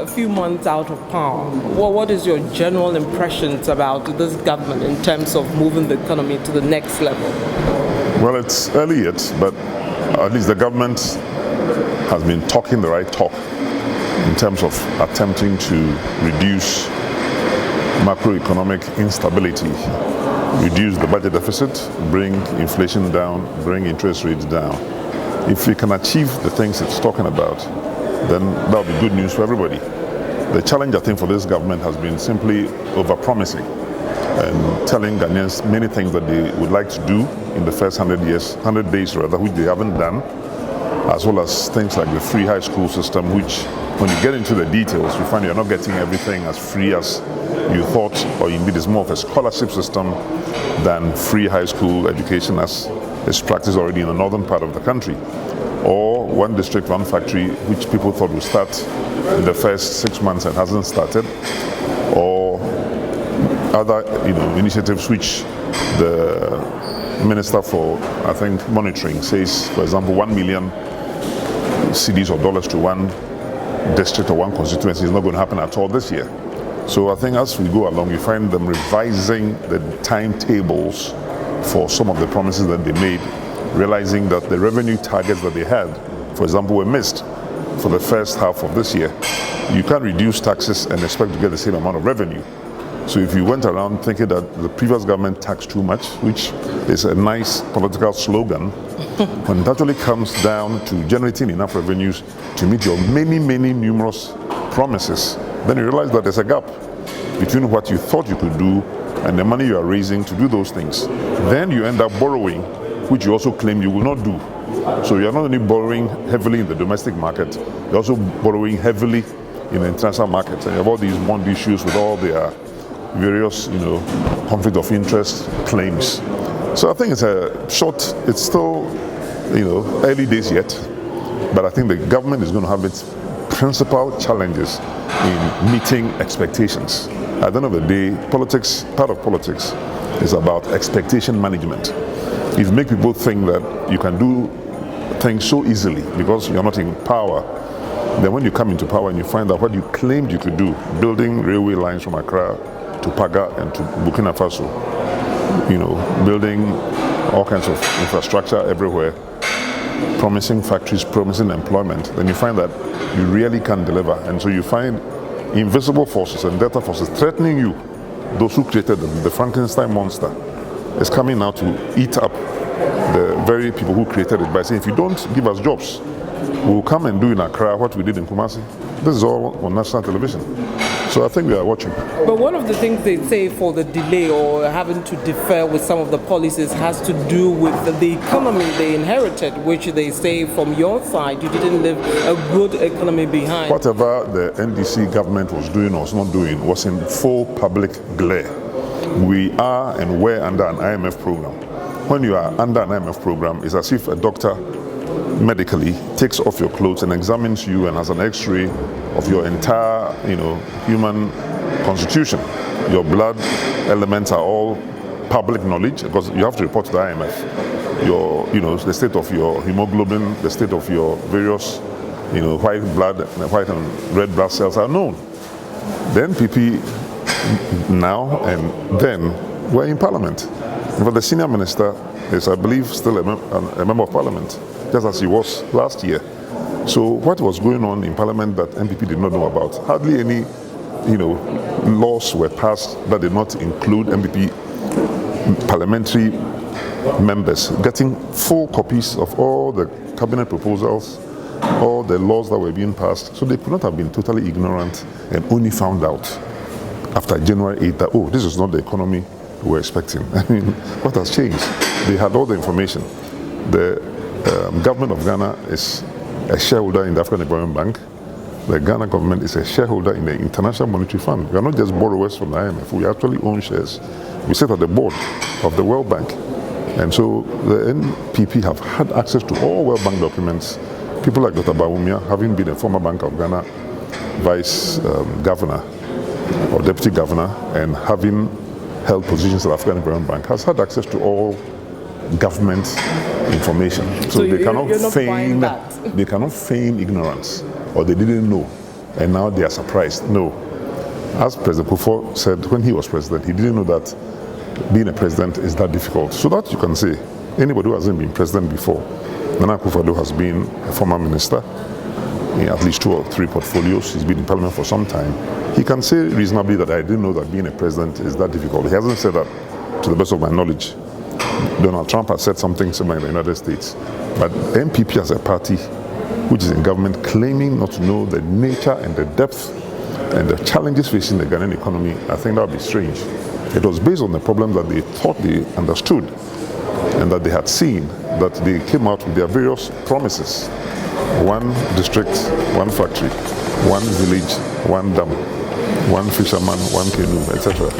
few months out of power. What is your general impressions about this government in terms of moving the economy to the next level? Well, it's early yet, but at least the government has been talking the right talk in terms of attempting to reduce macroeconomic instability, reduce the budget deficit, bring inflation down, bring interest rates down. If we can achieve the things it's talking about, then that'll be good news for everybody. The challenge, I think, for this government has been simply overpromising and telling Ghanaians many things that they would like to do in the first 100 days rather, which they haven't done, as well as things like the free high school system, which when you get into the details, you find you're not getting everything as free as you thought, or indeed it's more of a scholarship system than free high school education as is practiced already in the northern part of the country. Or one district, one factory, which people thought would start in the first 6 months and hasn't started, or other initiatives which the Minister for, I think, monitoring says, for example, 1 million cedis or dollars to one district or one constituency is not going to happen at all this year. So I think as we go along, you find them revising the timetables for some of the promises that they made, realizing that the revenue targets that they had, for example, were missed for the first half of this year. You can't reduce taxes and expect to get the same amount of revenue. So if you went around thinking that the previous government taxed too much, which is a nice political slogan, when it actually comes down to generating enough revenues to meet your many, many numerous promises, then you realize that there's a gap between what you thought you could do and the money you are raising to do those things. Then you end up borrowing, which you also claim you will not do. So you're not only borrowing heavily in the domestic market, you're also borrowing heavily in the international market. And you have all these bond issues with all their various, conflict of interest claims. So I think it's still, early days yet, but I think the government is going to have its principal challenges in meeting expectations. At the end of the day, part of politics is about expectation management. If you make people think that you can do things so easily because you're not in power, then when you come into power and you find out what you claimed you could do, building railway lines from Accra to Paga and to Burkina Faso, building all kinds of infrastructure everywhere, promising factories, promising employment, then you find that you really can't deliver. And so you find invisible forces and data forces threatening you. Those who created the Frankenstein monster is coming now to eat up the very people who created it by saying, if you don't give us jobs, we'll come and do in Accra what we did in Kumasi. This is all on national television. So I think we are watching. But one of the things they say for the delay or having to defer with some of the policies has to do with the economy they inherited, which they say from your side, you didn't leave a good economy behind. Whatever the NDC government was doing or was not doing was in full public glare. We are and were under an IMF program. When you are under an IMF program, it's as if a doctor medically takes off your clothes and examines you and has an x-ray of your entire human constitution. Your blood elements are all public knowledge because you have to report to the IMF. The state of your hemoglobin, the state of your various white and red blood cells are known. The NPP now and then were in parliament. But the senior minister is, I believe, still a member of parliament, just as he was last year. So what was going on in parliament that NPP did not know about? Hardly any, laws were passed that did not include NPP parliamentary members getting full copies of all the cabinet proposals, all the laws that were being passed. So they could not have been totally ignorant and only found out after January 8th that, this is not the economy we were expecting. I mean, what has changed? They had all the information. The government of Ghana is a shareholder in the African Development Bank. The Ghana government is a shareholder in the International Monetary Fund. We are not just borrowers from the IMF. We actually own shares. We sit at the board of the World Bank. And so the NPP have had access to all World Bank documents. People like Dr. Bawumia, having been a former Bank of Ghana vice governor or deputy governor and having held positions at the African Development Bank, has had access to all government information. So they cannot feign ignorance, or they didn't know. and now they are surprised. No. As President Kufuor said when he was president, he didn't know that being a president is that difficult. So that you can say, anybody who hasn't been president before, Nana Akufo-Addo has been a former minister in at least 2 or 3 portfolios. He's been in parliament for some time. He can say reasonably that I didn't know that being a president is that difficult. He hasn't said that to the best of my knowledge. Donald Trump has said something similar in the United States. But MPP as a party, which is in government, claiming not to know the nature and the depth and the challenges facing the Ghanaian economy, I think that would be strange. It was based on the problems that they thought they understood and that they had seen, that they came out with their various promises. 1 district, 1 factory, 1 village, 1 dam, 1 fisherman, 1 canoe, etc.